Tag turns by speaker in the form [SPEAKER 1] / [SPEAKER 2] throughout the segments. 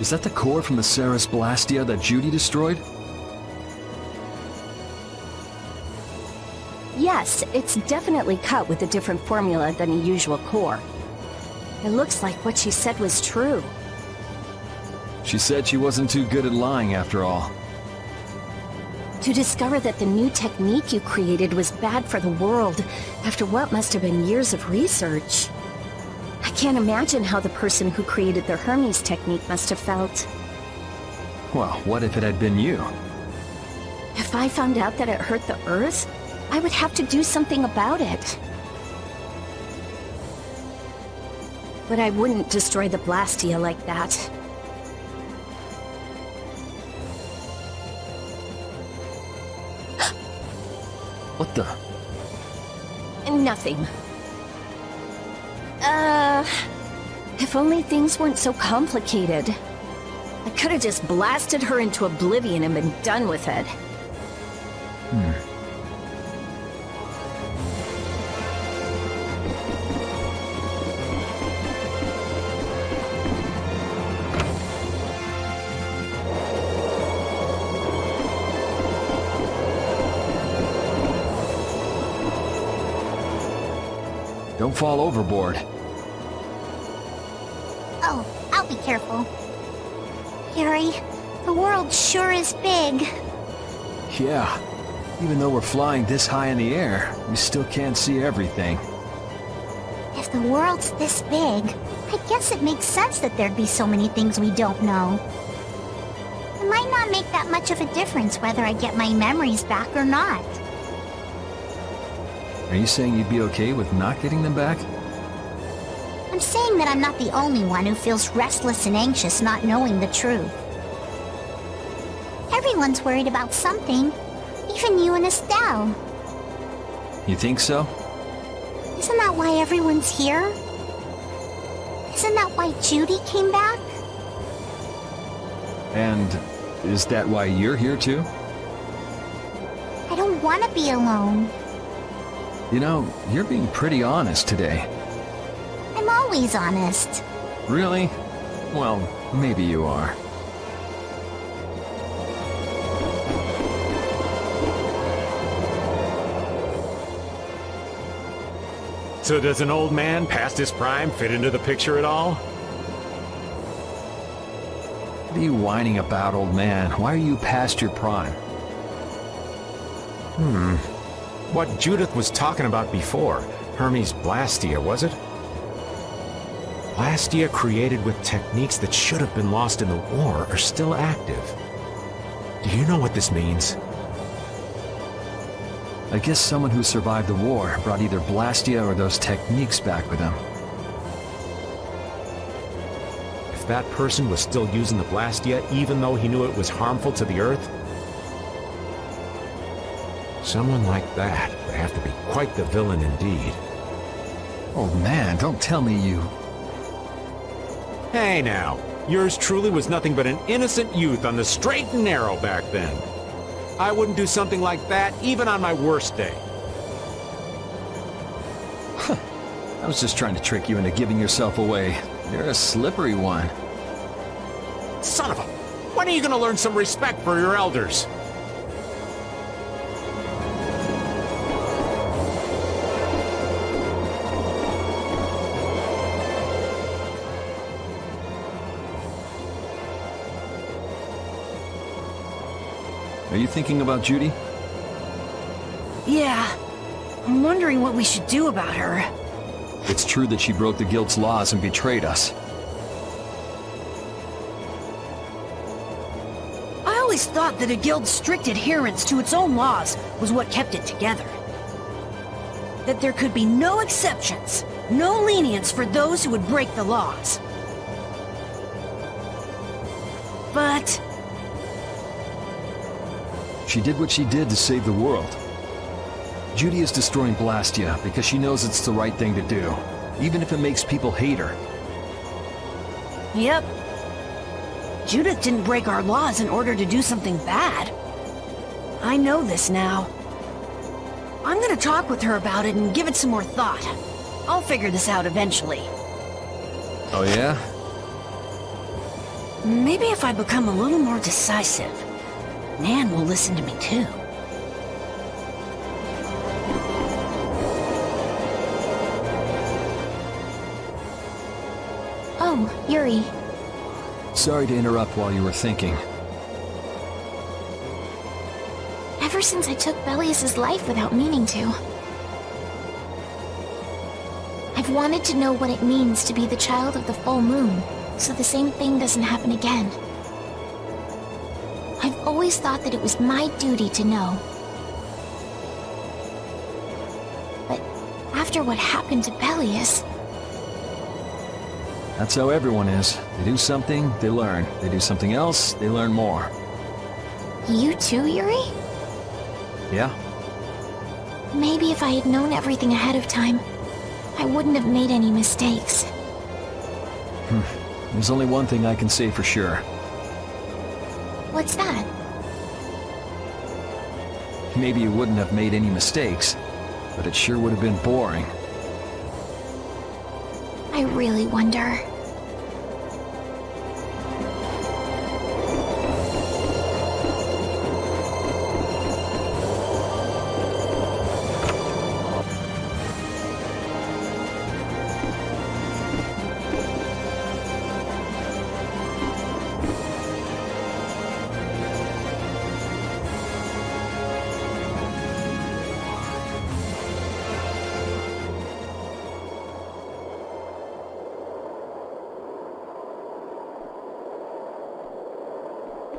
[SPEAKER 1] Is that the core from the Ceres Blastia that Judy destroyed?
[SPEAKER 2] Yes, it's definitely cut with a different formula than a usual core. It looks like what she said was true.
[SPEAKER 1] She said she wasn't too good at lying after all.
[SPEAKER 2] To discover that the new technique you created was bad for the world after what must have been years of research. I can't imagine how the person who created the Hermes technique must have felt.
[SPEAKER 1] Well, what if it had been you?
[SPEAKER 2] If I found out that it hurt the Earth, I would have to do something about it. But I wouldn't destroy the Blastia like that.
[SPEAKER 1] What the?
[SPEAKER 2] Nothing. If only things weren't so complicated. I could have just blasted her into oblivion and been done with it.
[SPEAKER 1] Don't fall overboard.
[SPEAKER 3] Oh, I'll be careful. Yuri, the world sure is big.
[SPEAKER 1] Yeah. Even though we're flying this high in the air, we still can't see everything.
[SPEAKER 3] If the world's this big, I guess it makes sense that there'd be so many things we don't know. It might not make that much of a difference whether I get my memories back or not.
[SPEAKER 1] Are you saying you'd be okay with not getting them back?
[SPEAKER 3] I'm saying that I'm not the only one who feels restless and anxious not knowing the truth. Everyone's worried about something, even you and Estelle.
[SPEAKER 1] You think so?
[SPEAKER 3] Isn't that why everyone's here? Isn't that why Judy came back?
[SPEAKER 1] And is that why you're here too?
[SPEAKER 3] I don't want to be alone.
[SPEAKER 1] You know, you're being pretty honest today.
[SPEAKER 3] I'm always honest.
[SPEAKER 1] Really? Well, maybe you are.
[SPEAKER 4] So does an old man past his prime fit into the picture at all?
[SPEAKER 1] What are you whining about, old man? Why are you past your prime?
[SPEAKER 4] What Judith was talking about before, Hermes Blastia, was it? Blastia created with techniques that should have been lost in the war are still active. Do you know what this means?
[SPEAKER 1] I guess someone who survived the war brought either Blastia or those techniques back with them.
[SPEAKER 4] If that person was still using the Blastia even though he knew it was harmful to the Earth, someone like that would have to be quite the villain indeed.
[SPEAKER 1] Oh man, don't tell me you...
[SPEAKER 4] Hey now, yours truly was nothing but an innocent youth on the straight and narrow back then. I wouldn't do something like that even on my worst day.
[SPEAKER 1] I was just trying to trick you into giving yourself away. You're a slippery one.
[SPEAKER 4] Son of a... When are you gonna learn some respect for your elders?
[SPEAKER 1] Are you thinking about Judy?
[SPEAKER 2] Yeah. I'm wondering what we should do about her.
[SPEAKER 1] It's true that she broke the Guild's laws and betrayed us.
[SPEAKER 5] I always thought that a guild's strict adherence to its own laws was what kept it together. That there could be no exceptions, no lenience for those who would break the laws. But
[SPEAKER 1] She did what she did to save the world. Judy is destroying Blastia because she knows it's the right thing to do, even if it makes people hate her.
[SPEAKER 5] Yep. Judith didn't break our laws in order to do something bad. I know this now. I'm gonna talk with her about it and give it some more thought. I'll figure this out eventually.
[SPEAKER 1] Oh yeah?
[SPEAKER 5] Maybe if I become a little more decisive, Nan will listen to me too.
[SPEAKER 3] Oh, Yuri.
[SPEAKER 1] Sorry to interrupt while you were thinking.
[SPEAKER 3] Ever since I took Belius's life without meaning to, I've wanted to know what it means to be the child of the full moon, so the same thing doesn't happen again. I've always thought that it was my duty to know. But after what happened to Belius...
[SPEAKER 1] That's how everyone is. They do something, they learn. They do something else, they learn more.
[SPEAKER 3] You too, Yuri?
[SPEAKER 1] Yeah?
[SPEAKER 3] Maybe if I had known everything ahead of time, I wouldn't have made any mistakes.
[SPEAKER 1] There's only one thing I can say for sure.
[SPEAKER 3] What's that?
[SPEAKER 1] Maybe you wouldn't have made any mistakes, but it sure would have been boring.
[SPEAKER 3] I really wonder.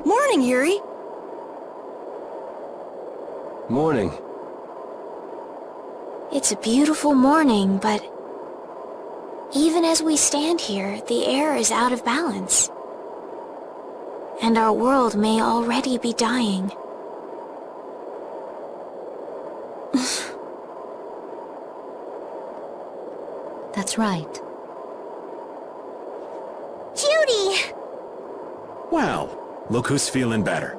[SPEAKER 5] Morning, Yuri.
[SPEAKER 1] Morning.
[SPEAKER 3] It's a beautiful morning, but even as we stand here, the air is out of balance. And our world may already be dying.
[SPEAKER 2] That's right.
[SPEAKER 3] Judy!
[SPEAKER 6] Well, look who's feeling better.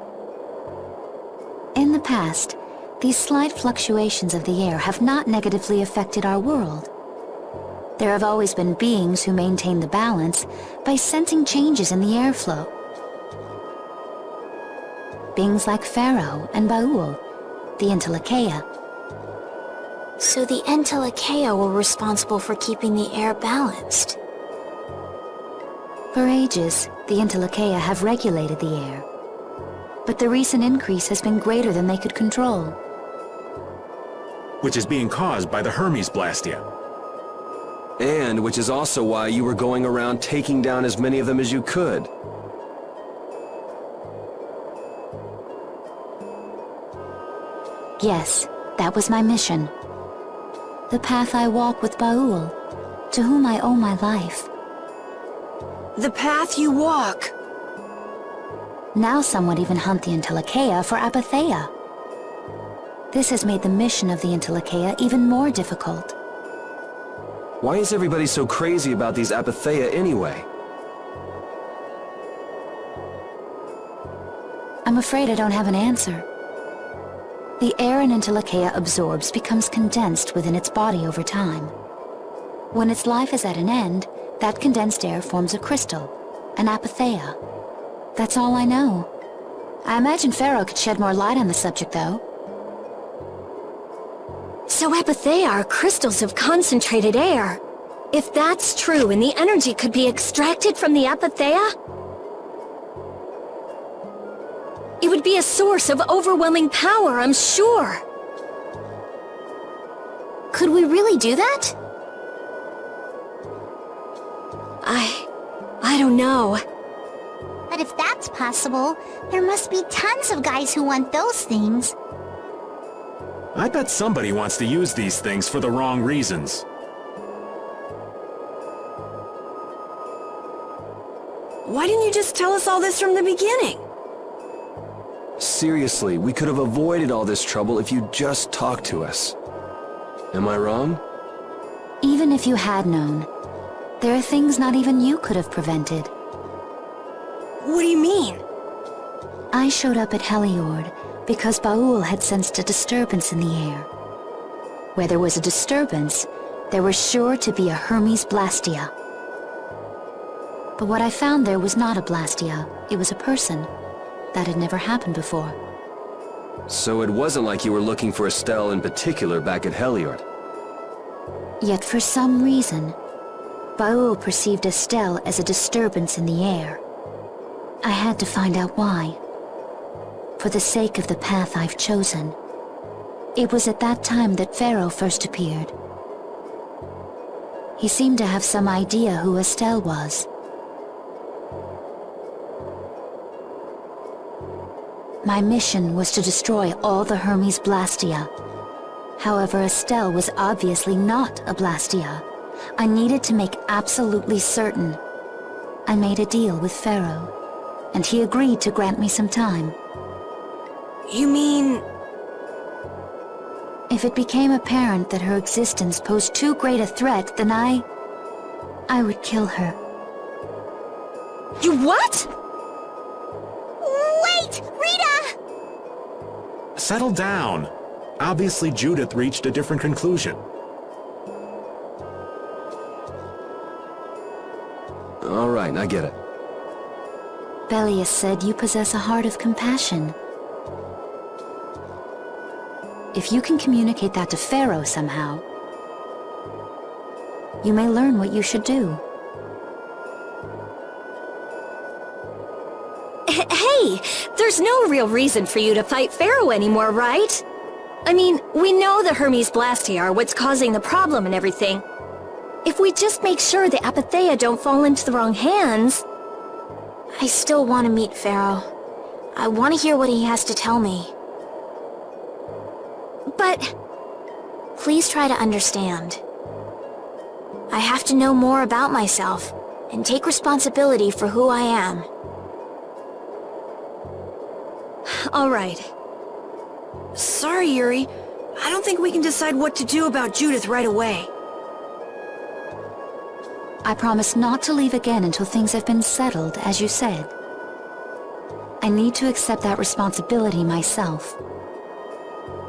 [SPEAKER 2] In the past, these slight fluctuations of the air have not negatively affected our world. There have always been beings who maintain the balance by sensing changes in the airflow. Beings like Pharaoh and Baul, the Entelekea.
[SPEAKER 3] So the Entelekea were responsible for keeping the air balanced.
[SPEAKER 2] For ages, the Entelekea have regulated the air. But the recent increase has been greater than they could control.
[SPEAKER 6] Which is being caused by the Hermes Blastia.
[SPEAKER 7] And which is also why you were going around taking down as many of them as you could.
[SPEAKER 2] Yes, that was my mission. The path I walk with Baul, to whom I owe my life.
[SPEAKER 5] The path you walk.
[SPEAKER 2] Now some would even hunt the Entelekea for Apatheia. This has made the mission of the Entelekea even more difficult.
[SPEAKER 7] Why is everybody so crazy about these Apatheia anyway?
[SPEAKER 2] I'm afraid I don't have an answer. The air an Entelekea absorbs becomes condensed within its body over time. When its life is at an end, that condensed air forms a crystal, an Apatheia. That's all I know. I imagine Pharaoh could shed more light on the subject, though. So Apatheia are crystals of concentrated air. If that's true and the energy could be extracted from the Apatheia, it would be a source of overwhelming power, I'm sure. Could we really do that? I don't know.
[SPEAKER 3] But if that's possible, there must be tons of guys who want those things.
[SPEAKER 6] I bet somebody wants to use these things for the wrong reasons.
[SPEAKER 5] Why didn't you just tell us all this from the beginning?
[SPEAKER 7] Seriously, we could have avoided all this trouble if you just talked to us. Am I wrong?
[SPEAKER 2] Even if you had known, there are things not even you could have prevented.
[SPEAKER 5] What do you mean?
[SPEAKER 2] I showed up at Heliord because Baul had sensed a disturbance in the air. Where there was a disturbance, there was sure to be a Hermes Blastia.
[SPEAKER 8] But what I found there was not a blastia, it was a person. That had never happened before.
[SPEAKER 7] So it wasn't like you were looking for Estelle in particular back at Heliord.
[SPEAKER 8] Yet for some reason, Baul perceived Estelle as a disturbance in the air. I had to find out why. For the sake of the path I've chosen. It was at that time that Pharaoh first appeared. He seemed to have some idea who Estelle was. My mission was to destroy all the Hermes Blastia. However, Estelle was obviously not a Blastia. I needed to make absolutely certain. I made a deal with Pharaoh, and he agreed to grant me some time.
[SPEAKER 5] You mean...
[SPEAKER 8] If it became apparent that her existence posed too great a threat, then I would kill her.
[SPEAKER 5] You what?
[SPEAKER 3] Wait! Rita!
[SPEAKER 6] Settle down. Obviously, Judith reached a different conclusion.
[SPEAKER 7] All right, I get it.
[SPEAKER 8] Belius said you possess a heart of compassion. If you can communicate that to Pharaoh somehow, you may learn what you should do.
[SPEAKER 2] Hey, there's no real reason for you to fight Pharaoh anymore, right? I mean, we know the Hermes Blastia are what's causing the problem and everything. If we just make sure the Apatheia don't fall into the wrong hands...
[SPEAKER 3] I still want to meet Pharaoh. I want to hear what he has to tell me. But... please try to understand. I have to know more about myself, and take responsibility for who I am.
[SPEAKER 2] All right.
[SPEAKER 5] Sorry, Yuri. I don't think we can decide what to do about Judith right away.
[SPEAKER 8] I promise not to leave again until things have been settled, as you said. I need to accept that responsibility myself.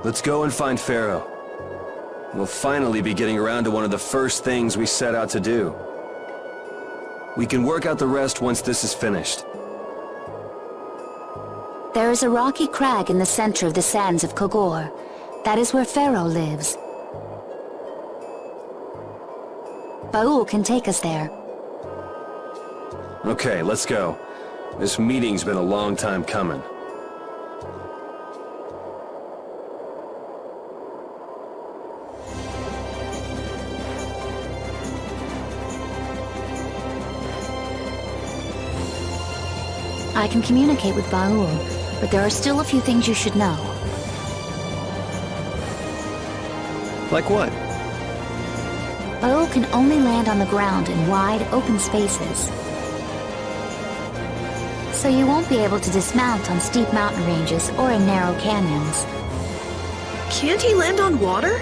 [SPEAKER 7] Let's go and find Pharaoh. We'll finally be getting around to one of the first things we set out to do. We can work out the rest once this is finished.
[SPEAKER 8] There is a rocky crag in the center of the sands of Kogor. That is where Pharaoh lives. Baul can take us there.
[SPEAKER 7] Okay, let's go. This meeting's been a long time coming.
[SPEAKER 8] I can communicate with Baul, but there are still a few things you should know.
[SPEAKER 1] Like what?
[SPEAKER 8] Baul can only land on the ground in wide, open spaces. So you won't be able to dismount on steep mountain ranges or in narrow canyons.
[SPEAKER 5] Can't he land on water?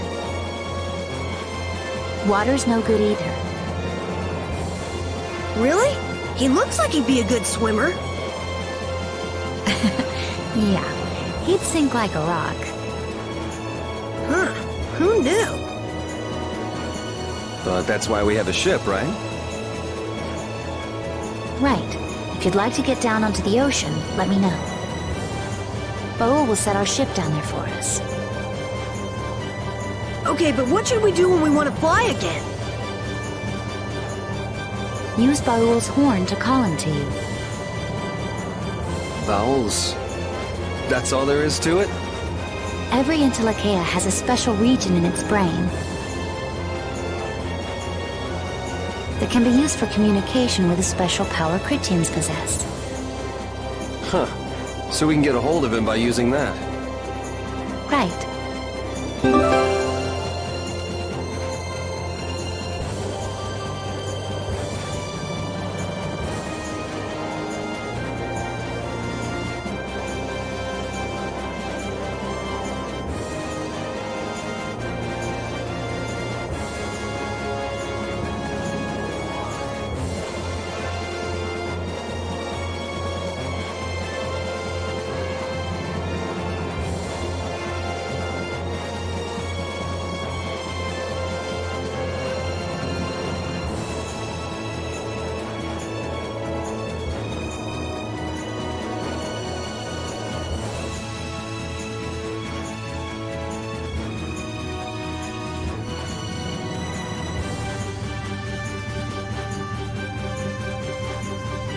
[SPEAKER 8] Water's no good either.
[SPEAKER 5] Really? He looks like he'd be a good swimmer.
[SPEAKER 8] Yeah, he'd sink like a rock.
[SPEAKER 5] Huh. Who knew?
[SPEAKER 7] But that's why we have a ship, right?
[SPEAKER 8] Right. If you'd like to get down onto the ocean, let me know. Baul will set our ship down there for us.
[SPEAKER 5] Okay, but what should we do when we want to fly again?
[SPEAKER 8] Use Baul's horn to call him to you.
[SPEAKER 7] Vowels. That's all there is to it?
[SPEAKER 8] Every Entrelazan has a special region in its brain that can be used for communication with a special power Chrétiens possess.
[SPEAKER 7] Huh. So we can get a hold of him by using that.
[SPEAKER 8] Right.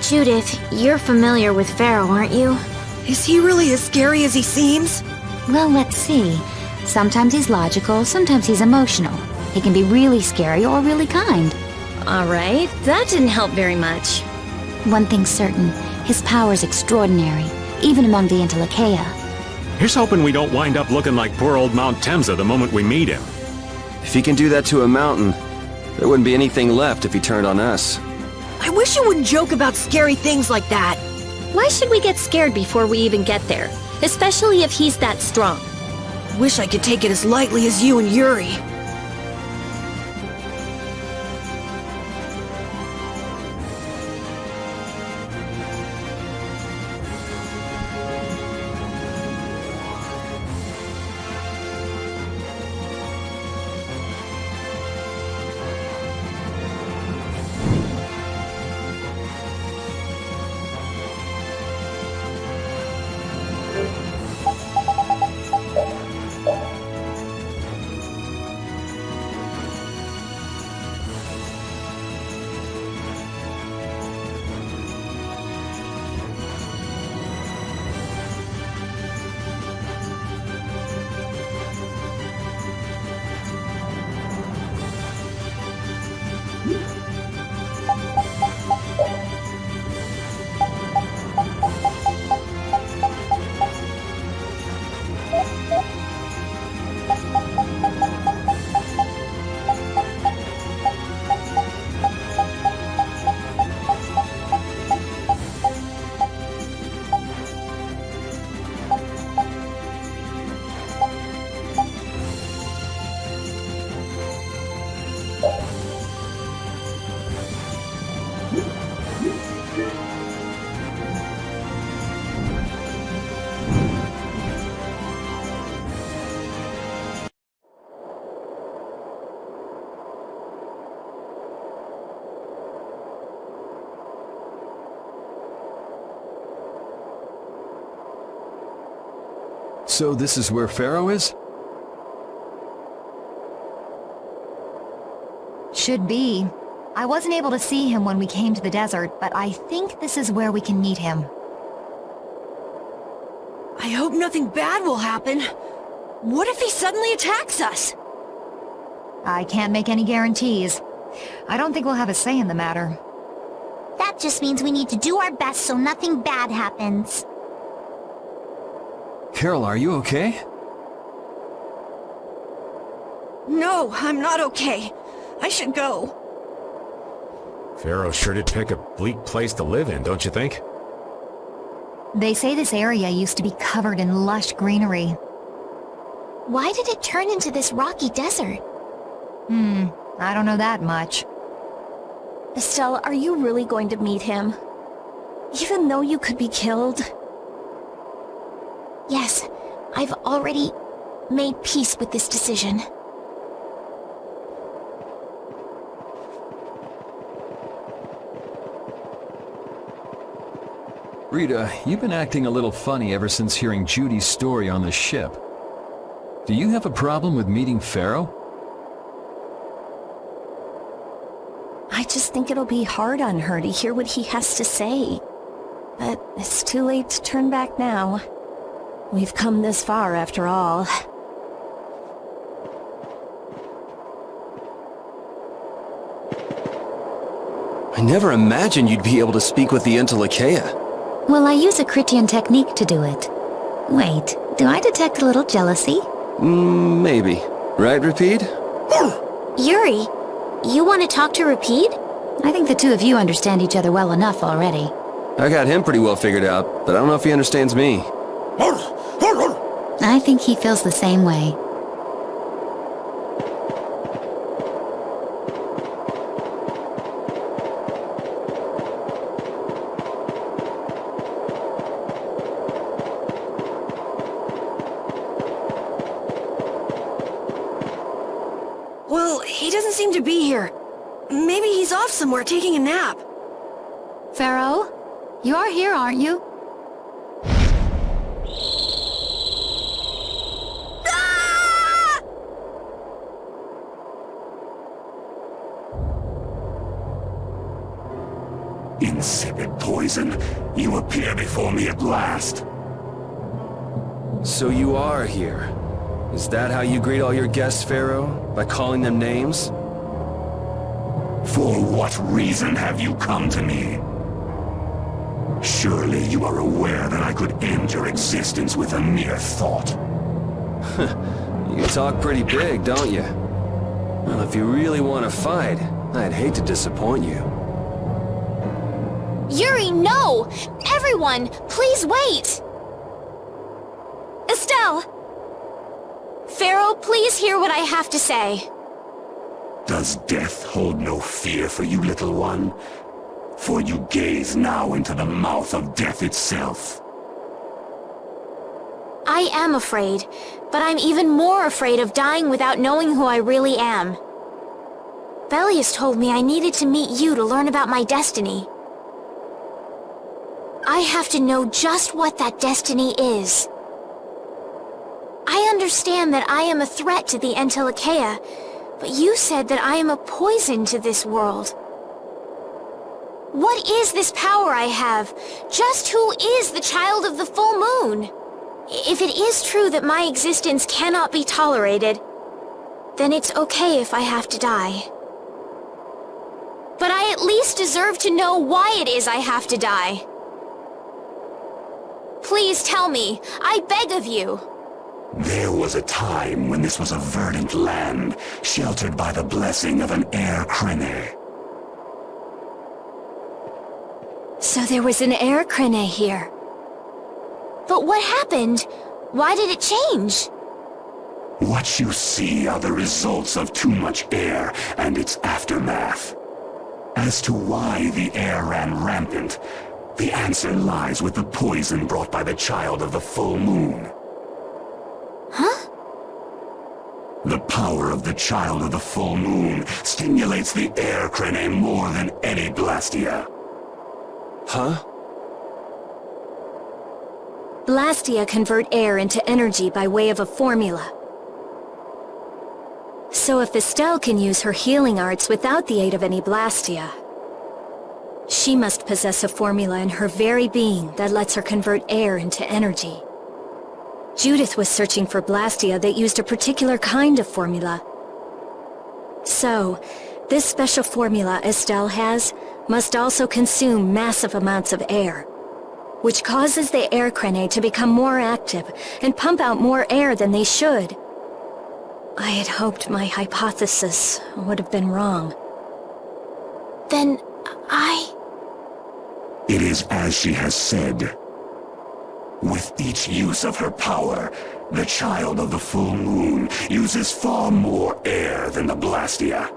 [SPEAKER 3] Judith, you're familiar with Pharaoh, aren't you?
[SPEAKER 5] Is he really as scary as he seems?
[SPEAKER 8] Well, let's see. Sometimes he's logical, sometimes he's emotional. He can be really scary or really kind.
[SPEAKER 2] Alright, that didn't help very much.
[SPEAKER 8] One thing's certain, his power's extraordinary, even among the Entrelazan.
[SPEAKER 6] Here's hoping we don't wind up looking like poor old Mount Temza the moment we meet him.
[SPEAKER 7] If he can do that to a mountain, there wouldn't be anything left if he turned on us.
[SPEAKER 5] I wish you wouldn't joke about scary things like that.
[SPEAKER 2] Why should we get scared before we even get there? Especially if he's that strong.
[SPEAKER 5] Wish I could take it as lightly as you and Yuri.
[SPEAKER 1] So this is where Pharaoh is?
[SPEAKER 9] Should be. I wasn't able to see him when we came to the desert, but I think this is where we can meet him.
[SPEAKER 5] I hope nothing bad will happen. What if he suddenly attacks us?
[SPEAKER 9] I can't make any guarantees. I don't think we'll have a say in the matter.
[SPEAKER 3] That just means we need to do our best so nothing bad happens.
[SPEAKER 1] Carol, are you okay?
[SPEAKER 5] No, I'm not okay. I should go.
[SPEAKER 4] Pharaoh sure did pick a bleak place to live in, don't you think?
[SPEAKER 9] They say this area used to be covered in lush greenery.
[SPEAKER 3] Why did it turn into this rocky desert?
[SPEAKER 9] I don't know that much.
[SPEAKER 2] Estelle, are you really going to meet him? Even though you could be killed?
[SPEAKER 3] Yes, I've already made peace with this decision.
[SPEAKER 1] Rita, you've been acting a little funny ever since hearing Judy's story on the ship. Do you have a problem with meeting Pharaoh?
[SPEAKER 2] I just think it'll be hard on her to hear what he has to say. But it's too late to turn back now. We've come this far after all.
[SPEAKER 7] I never imagined you'd be able to speak with the Entrelazan.
[SPEAKER 8] Well, I use a Critian technique to do it. Wait, do I detect a little jealousy?
[SPEAKER 7] Maybe. Right, Rapide?
[SPEAKER 3] Yuri, you want to talk to Rapide?
[SPEAKER 8] I think the two of you understand each other well enough already.
[SPEAKER 7] I got him pretty well figured out, but I don't know if he understands me.
[SPEAKER 8] I think he feels the same way.
[SPEAKER 5] Well, he doesn't seem to be here. Maybe he's off somewhere taking a nap.
[SPEAKER 8] Pharaoh, you are here, aren't you?
[SPEAKER 10] Insipid poison, you appear before me at last.
[SPEAKER 7] So you are here. Is that how you greet all your guests, Pharaoh? By calling them names?
[SPEAKER 10] For what reason have you come to me? Surely you are aware that I could end your existence with a mere thought.
[SPEAKER 7] You talk pretty big, don't you? Well, if you really want to fight, I'd hate to disappoint you.
[SPEAKER 2] Yuri, no! Everyone, please wait! Estelle! Pharaoh, please hear what I have to say.
[SPEAKER 10] Does death hold no fear for you, little one? For you gaze now into the mouth of death itself.
[SPEAKER 2] I am afraid, but I'm even more afraid of dying without knowing who I really am. Belius told me I needed to meet you to learn about my destiny. I have to know just what that destiny is. I understand that I am a threat to the Entelechea, but you said that I am a poison to this world. What is this power I have? Just who is the child of the full moon? If it is true that my existence cannot be tolerated, then it's okay if I have to die. But I at least deserve to know why it is I have to die. Please tell me, I beg of you.
[SPEAKER 10] There was a time when this was a verdant land, sheltered by the blessing of an air crene.
[SPEAKER 2] So there was an air crene here. But what happened? Why did it change?
[SPEAKER 10] What you see are the results of too much air and its aftermath. As to why the air ran rampant, the answer lies with the poison brought by the child of the full moon.
[SPEAKER 2] Huh?
[SPEAKER 10] The power of the child of the full moon stimulates the air crene more than any blastia.
[SPEAKER 7] Huh?
[SPEAKER 2] Blastia convert air into energy by way of a formula. So if Estelle can use her healing arts without the aid of any blastia, she must possess a formula in her very being that lets her convert air into energy. Judith was searching for blastia that used a particular kind of formula. So, this special formula Estelle has must also consume massive amounts of air, which causes the air crene to become more active and pump out more air than they should. I had hoped my hypothesis would have been wrong. Then,
[SPEAKER 10] It is as she has said. With each use of her power, the child of the full moon uses far more air than the blastia.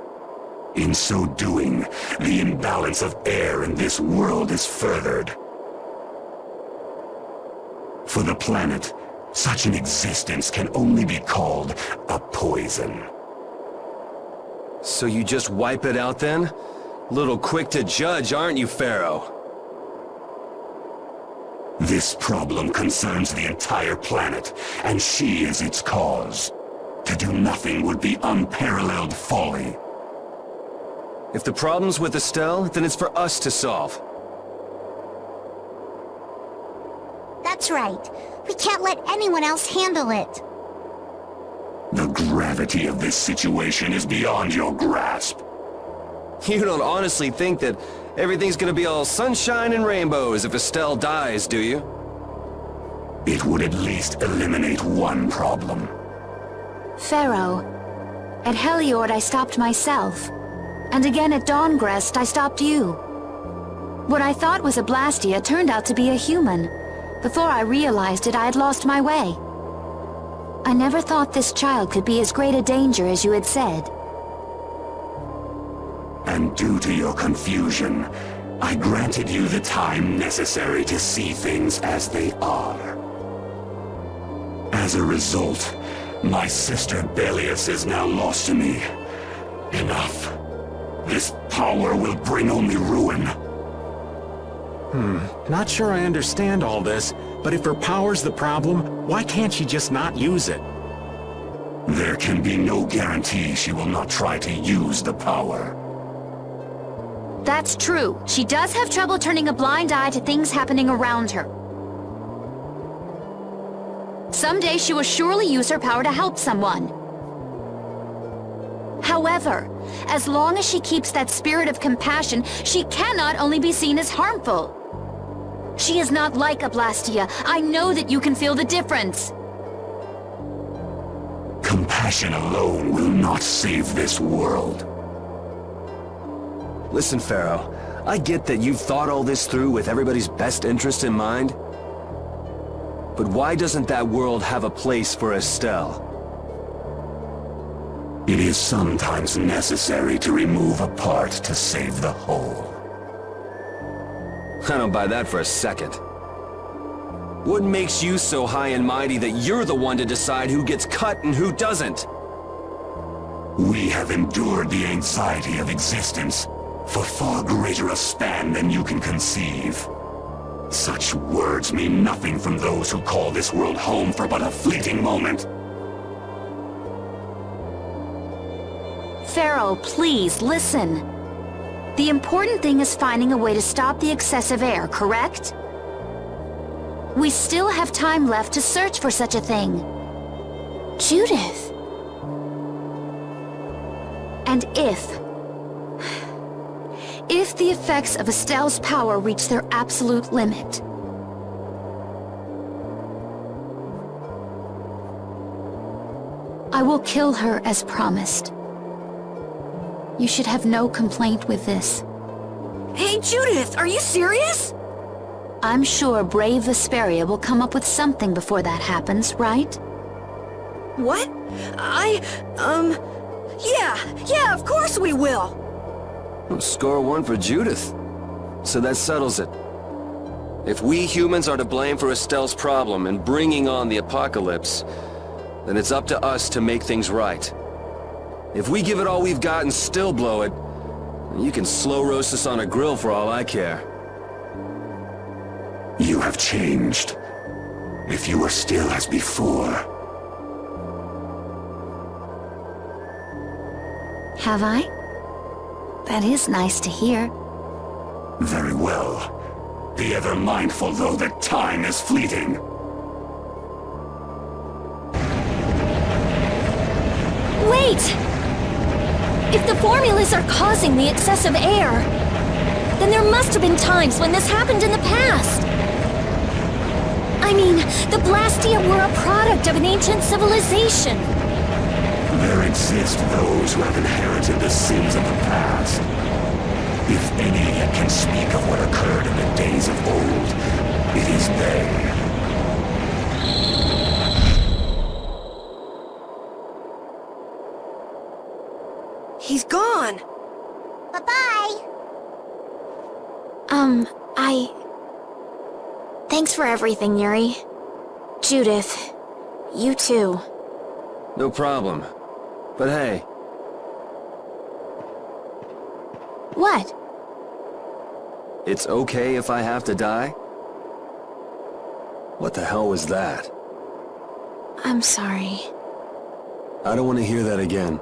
[SPEAKER 10] In so doing, the imbalance of air in this world is furthered. For the planet, such an existence can only be called a poison.
[SPEAKER 7] So you just wipe it out then? Little quick to judge, aren't you, Pharaoh?
[SPEAKER 10] This problem concerns the entire planet, and she is its cause. To do nothing would be unparalleled folly.
[SPEAKER 7] If the problem's with Estelle, then it's for us to solve.
[SPEAKER 3] That's right. We can't let anyone else handle it.
[SPEAKER 10] The gravity of this situation is beyond your grasp.
[SPEAKER 7] You don't honestly think that everything's gonna be all sunshine and rainbows if Estelle dies, do you?
[SPEAKER 10] It would at least eliminate one problem.
[SPEAKER 8] Pharaoh, at Heliord I stopped myself. And again at Dawngrest I stopped you. What I thought was a blastia turned out to be a human. Before I realized it, I had lost my way. I never thought this child could be as great a danger as you had said.
[SPEAKER 10] And due to your confusion, I granted you the time necessary to see things as they are. As a result, my sister Belius is now lost to me. Enough. This power will bring only ruin.
[SPEAKER 6] Not sure I understand all this, but if her power's the problem, why can't she just not use it?
[SPEAKER 10] There can be no guarantee she will not try to use the power.
[SPEAKER 8] That's true. She does have trouble turning a blind eye to things happening around her. Someday she will surely use her power to help someone. However, as long as she keeps that spirit of compassion, she cannot only be seen as harmful. She is not like a Blastia. I know that you can feel the difference.
[SPEAKER 10] Compassion alone will not save this world.
[SPEAKER 7] Listen, Pharaoh, I get that you've thought all this through with everybody's best interest in mind. But why doesn't that world have a place for Estelle?
[SPEAKER 10] It is sometimes necessary to remove a part to save the whole.
[SPEAKER 7] I don't buy that for a second. What makes you so high and mighty that you're the one to decide who gets cut and who doesn't?
[SPEAKER 10] We have endured the anxiety of existence for far greater a span than you can conceive. Such words mean nothing from those who call this world home for but a fleeting moment.
[SPEAKER 8] Pharaoh, please, listen. The important thing is finding a way to stop the excessive air, correct? We still have time left to search for such a thing.
[SPEAKER 2] Judith.
[SPEAKER 8] And if the effects of Estelle's power reach their absolute limit, I will kill her as promised. You should have no complaint with this.
[SPEAKER 5] Hey, Judith, are you serious?
[SPEAKER 8] I'm sure brave Vesperia will come up with something before that happens, right?
[SPEAKER 5] What? Yeah, of course we will!
[SPEAKER 7] Score one for Judith. So that settles it. If we humans are to blame for Estelle's problem and bringing on the apocalypse, then it's up to us to make things right. If we give it all we've got and still blow it, you can slow roast us on a grill for all I care.
[SPEAKER 10] You have changed. If you were still as before.
[SPEAKER 8] Have I? That is nice to hear.
[SPEAKER 10] Very well. Be ever mindful, though, that time is fleeting.
[SPEAKER 2] Wait! If the formulas are causing the excessive air, then there must have been times when this happened in the past. I mean, the Blastia were a product of an ancient civilization.
[SPEAKER 10] There exist those who have inherited the sins of the past. If any yet can speak of what occurred in the days of old, it is they.
[SPEAKER 5] He's gone!
[SPEAKER 3] Bye-bye!
[SPEAKER 2] Thanks for everything, Yuri. Judith, you too.
[SPEAKER 7] No problem. But hey.
[SPEAKER 2] What?
[SPEAKER 7] It's okay if I have to die? What the hell was that?
[SPEAKER 2] I'm sorry.
[SPEAKER 7] I don't want to hear that again.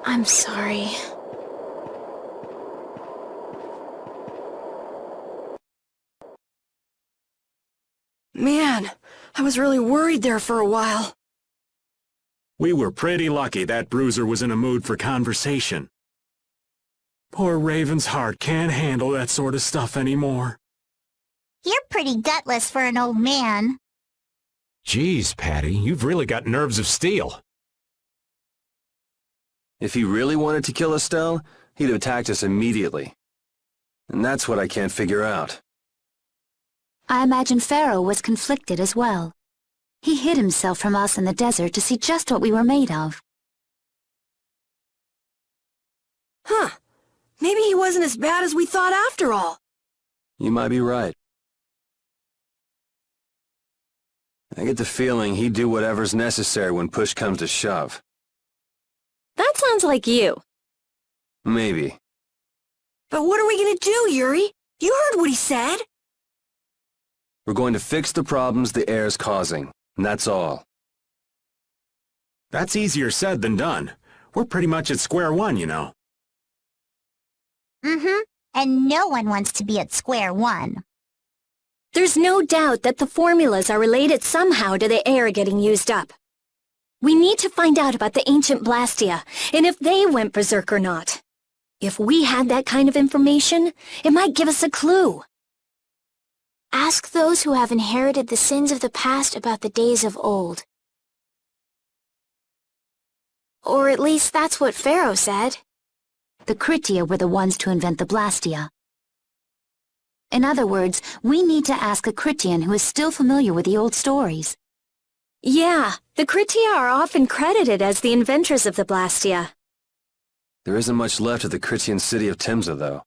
[SPEAKER 2] I'm sorry.
[SPEAKER 5] Man, I was really worried there for a while.
[SPEAKER 6] We were pretty lucky that bruiser was in a mood for conversation. Poor Raven's heart can't handle that sort of stuff anymore.
[SPEAKER 3] You're pretty gutless for an old man.
[SPEAKER 4] Geez, Patty, you've really got nerves of steel.
[SPEAKER 7] If he really wanted to kill Estelle, he'd have attacked us immediately. And that's what I can't figure out.
[SPEAKER 8] I imagine Pharaoh was conflicted as well. He hid himself from us in the desert to see just what we were made of.
[SPEAKER 5] Huh. Maybe he wasn't as bad as we thought after all.
[SPEAKER 7] You might be right. I get the feeling he'd do whatever's necessary when push comes to shove.
[SPEAKER 2] That sounds like you.
[SPEAKER 7] Maybe.
[SPEAKER 5] But what are we gonna do, Yuri? You heard what he said.
[SPEAKER 7] We're going to fix the problems the air's causing, and that's all.
[SPEAKER 6] That's easier said than done. We're pretty much at square one, you know.
[SPEAKER 3] Mm-hmm. And no one wants to be at square one.
[SPEAKER 2] There's no doubt that the formulas are related somehow to the air getting used up. We need to find out about the ancient Blastia, and if they went berserk or not. If we had that kind of information, it might give us a clue.
[SPEAKER 11] Ask those who have inherited the sins of the past about the days of old. Or at least that's what Pharaoh said.
[SPEAKER 8] The Kritia were the ones to invent the Blastia. In other words, we need to ask a Kritian who is still familiar with the old stories.
[SPEAKER 2] Yeah, the Kritia are often credited as the inventors of the Blastia.
[SPEAKER 7] There isn't much left of the Critian city of Timza, though.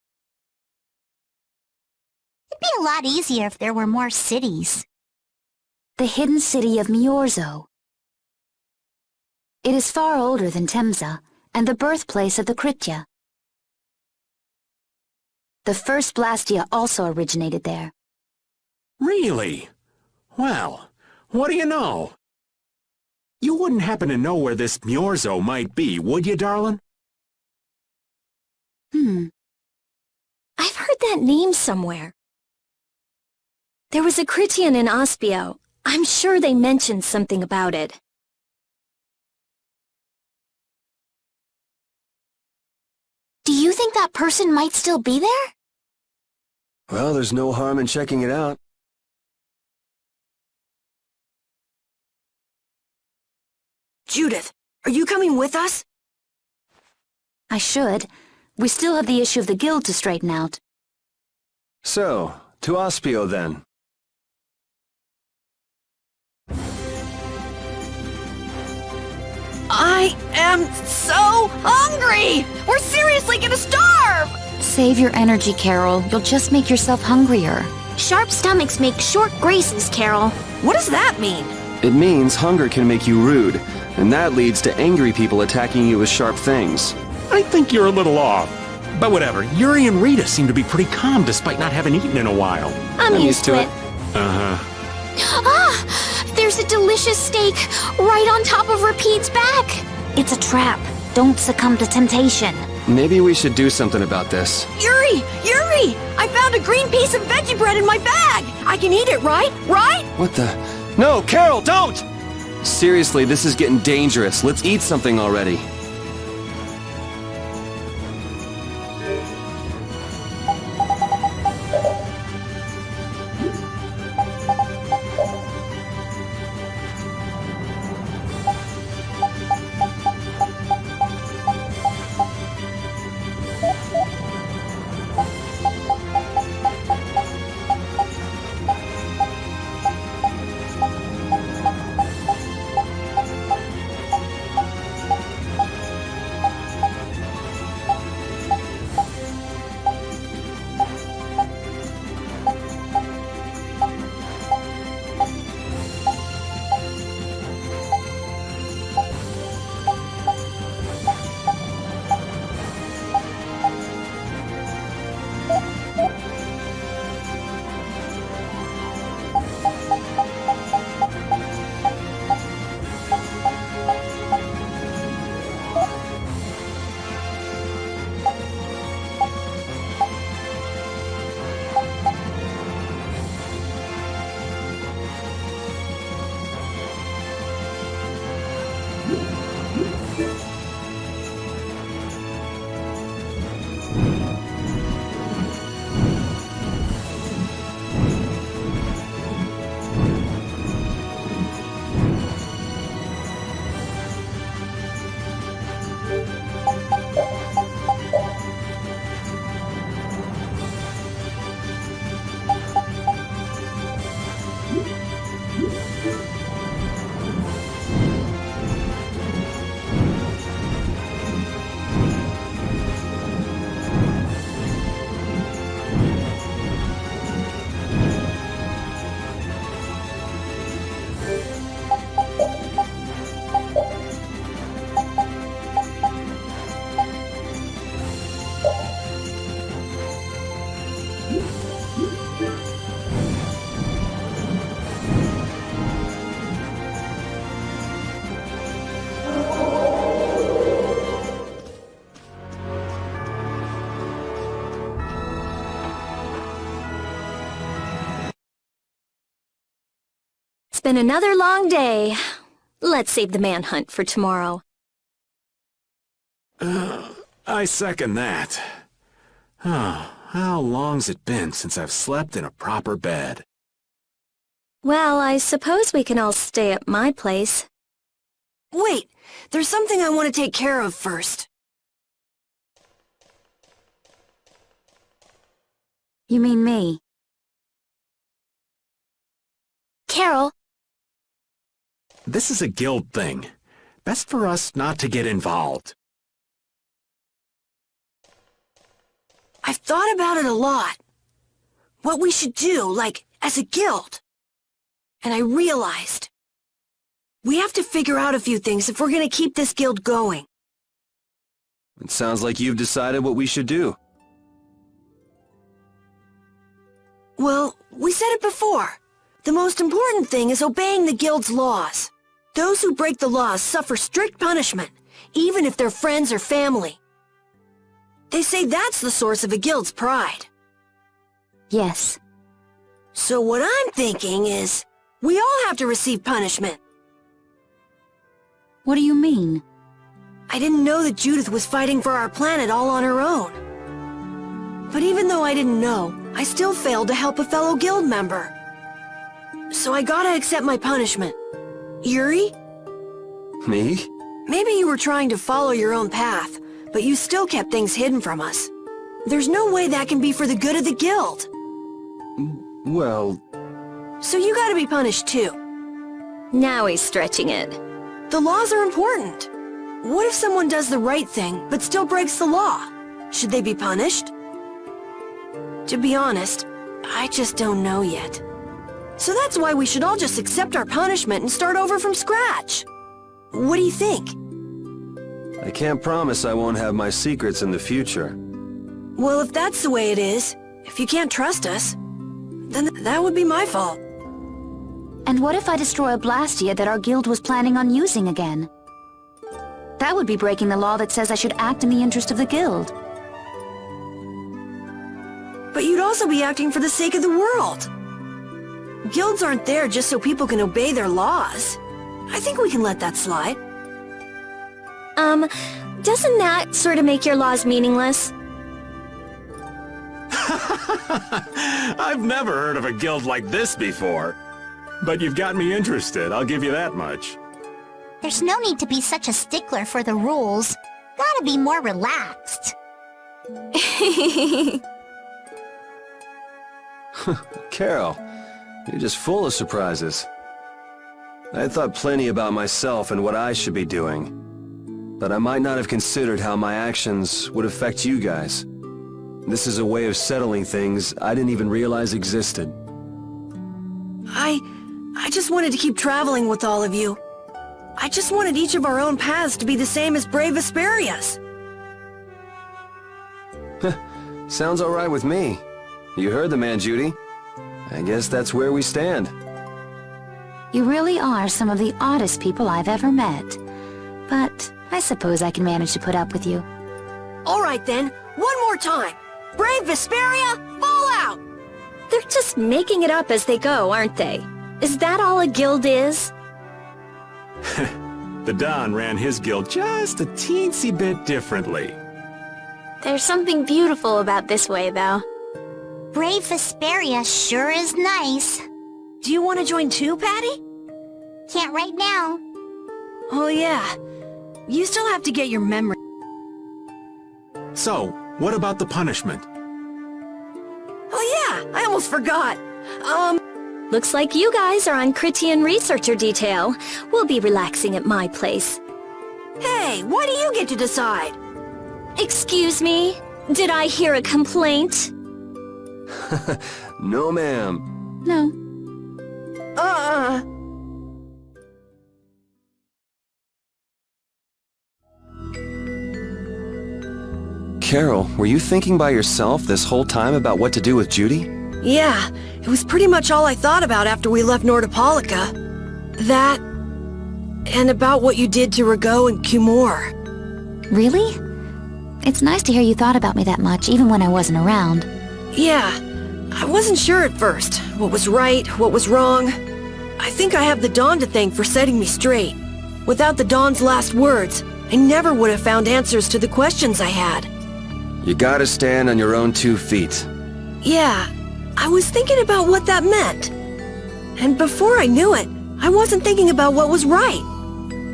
[SPEAKER 3] It'd be a lot easier if there were more cities.
[SPEAKER 8] The hidden city of Miorzo. It is far older than Temza, and the birthplace of the Kritia. The first Blastia also originated there.
[SPEAKER 6] Really? Well, what do you know? You wouldn't happen to know where this Miorzo might be, would you, darling?
[SPEAKER 2] I've heard that name somewhere. There was a Critian in Ospio. I'm sure they mentioned something about it.
[SPEAKER 11] Do you think that person might still be there?
[SPEAKER 7] Well, there's no harm in checking it out.
[SPEAKER 5] Judith, are you coming with us?
[SPEAKER 8] I should. We still have the issue of the guild to straighten out.
[SPEAKER 7] So, to Ospio then.
[SPEAKER 5] I am so hungry! We're seriously gonna starve!
[SPEAKER 8] Save your energy, Carol. You'll just make yourself hungrier.
[SPEAKER 11] Sharp stomachs make short graces, Carol.
[SPEAKER 5] What does that mean?
[SPEAKER 7] It means hunger can make you rude, and that leads to angry people attacking you with sharp things.
[SPEAKER 4] I think you're a little off. But whatever, Yuri and Rita seem to be pretty calm despite not having eaten in a while.
[SPEAKER 11] I'm used to it.
[SPEAKER 5] Uh-huh.
[SPEAKER 11] There's a delicious steak right on top of Rapide's back.
[SPEAKER 8] It's a trap. Don't succumb to temptation.
[SPEAKER 7] Maybe we should do something about this.
[SPEAKER 5] Yuri! Yuri! I found a green piece of veggie bread in my bag! I can eat it, right? Right?
[SPEAKER 7] What the? No, Carol, don't! Seriously, this is getting dangerous. Let's eat something already.
[SPEAKER 2] been another long day. Let's save the manhunt for tomorrow.
[SPEAKER 6] I second that. Oh, how long's it been since I've slept in a proper bed?
[SPEAKER 2] Well, I suppose we can all stay at my place.
[SPEAKER 5] Wait, there's something I want to take care of first.
[SPEAKER 8] You mean me?
[SPEAKER 11] Carol,
[SPEAKER 6] This is a guild thing. Best for us not to get involved.
[SPEAKER 5] I've thought about it a lot. What we should do, like, as a guild. And I realized we have to figure out a few things if we're gonna keep this guild going.
[SPEAKER 7] It sounds like you've decided what we should do.
[SPEAKER 5] Well, we said it before. The most important thing is obeying the guild's laws. Those who break the laws suffer strict punishment, even if they're friends or family. They say that's the source of a guild's pride.
[SPEAKER 8] Yes.
[SPEAKER 5] So what I'm thinking is, we all have to receive punishment.
[SPEAKER 8] What do you mean?
[SPEAKER 5] I didn't know that Judith was fighting for our planet all on her own. But even though I didn't know, I still failed to help a fellow guild member. So I gotta accept my punishment. Yuri?
[SPEAKER 7] Me?
[SPEAKER 5] Maybe you were trying to follow your own path, but you still kept things hidden from us. There's no way that can be for the good of the guild.
[SPEAKER 7] Well...
[SPEAKER 5] So you gotta be punished too.
[SPEAKER 2] Now he's stretching it.
[SPEAKER 5] The laws are important. What if someone does the right thing, but still breaks the law? Should they be punished? To be honest, I just don't know yet. So that's why we should all just accept our punishment and start over from scratch. What do you think?
[SPEAKER 7] I can't promise I won't have my secrets in the future.
[SPEAKER 5] Well, if that's the way it is, if you can't trust us, then that would be my fault.
[SPEAKER 8] And what if I destroy a blastia that our guild was planning on using again? That would be breaking the law that says I should act in the interest of the guild.
[SPEAKER 5] But you'd also be acting for the sake of the world. Guilds aren't there just so people can obey their laws. I think we can let that slide.
[SPEAKER 2] Doesn't that sort of make your laws meaningless?
[SPEAKER 6] I've never heard of a guild like this before. But you've got me interested, I'll give you that much.
[SPEAKER 3] There's no need to be such a stickler for the rules. Gotta be more relaxed.
[SPEAKER 7] Carol, you're just full of surprises. I had thought plenty about myself and what I should be doing. But I might not have considered how my actions would affect you guys. This is a way of settling things I didn't even realize existed.
[SPEAKER 5] I just wanted to keep traveling with all of you. I just wanted each of our own paths to be the same as brave Vesperia's.
[SPEAKER 7] Sounds all right with me. You heard the man, Judy. I guess that's where we stand.
[SPEAKER 8] You really are some of the oddest people I've ever met. But I suppose I can manage to put up with you.
[SPEAKER 5] All right then, one more time. Brave Vesperia, fall out!
[SPEAKER 2] They're just making it up as they go, aren't they? Is that all a guild is?
[SPEAKER 6] The Don ran his guild just a teensy bit differently.
[SPEAKER 11] there's something beautiful about this way, though.
[SPEAKER 3] Brave Vesperia sure is nice.
[SPEAKER 5] Do you want to join too, Patty?
[SPEAKER 3] Can't right now.
[SPEAKER 5] Oh yeah, you still have to get your memory.
[SPEAKER 6] So, what about the punishment?
[SPEAKER 5] Oh yeah, I almost forgot.
[SPEAKER 2] Looks like you guys are on Critian researcher detail. We'll be relaxing at my place.
[SPEAKER 5] Hey, why do you get to decide?
[SPEAKER 2] Excuse me? Did I hear a complaint?
[SPEAKER 7] No, ma'am.
[SPEAKER 8] No.
[SPEAKER 7] Carol, were you thinking by yourself this whole time about what to do with Judy?
[SPEAKER 5] Yeah, it was pretty much all I thought about after we left Nordopolica. That, and about what you did to Rago and Cumor.
[SPEAKER 8] Really? It's nice to hear you thought about me that much, even when I wasn't around.
[SPEAKER 5] Yeah, I wasn't sure at first. What was right, what was wrong. I think I have the Dawn to thank for setting me straight. Without the Dawn's last words, I never would have found answers to the questions I had.
[SPEAKER 7] You gotta stand on your own 2 feet.
[SPEAKER 5] Yeah, I was thinking about what that meant. And before I knew it, I wasn't thinking about what was right.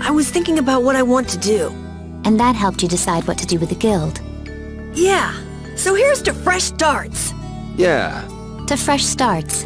[SPEAKER 5] I was thinking about what I want to do.
[SPEAKER 8] And that helped you decide what to do with the guild.
[SPEAKER 5] Yeah, so here's to fresh starts.
[SPEAKER 7] Yeah.
[SPEAKER 8] To fresh starts.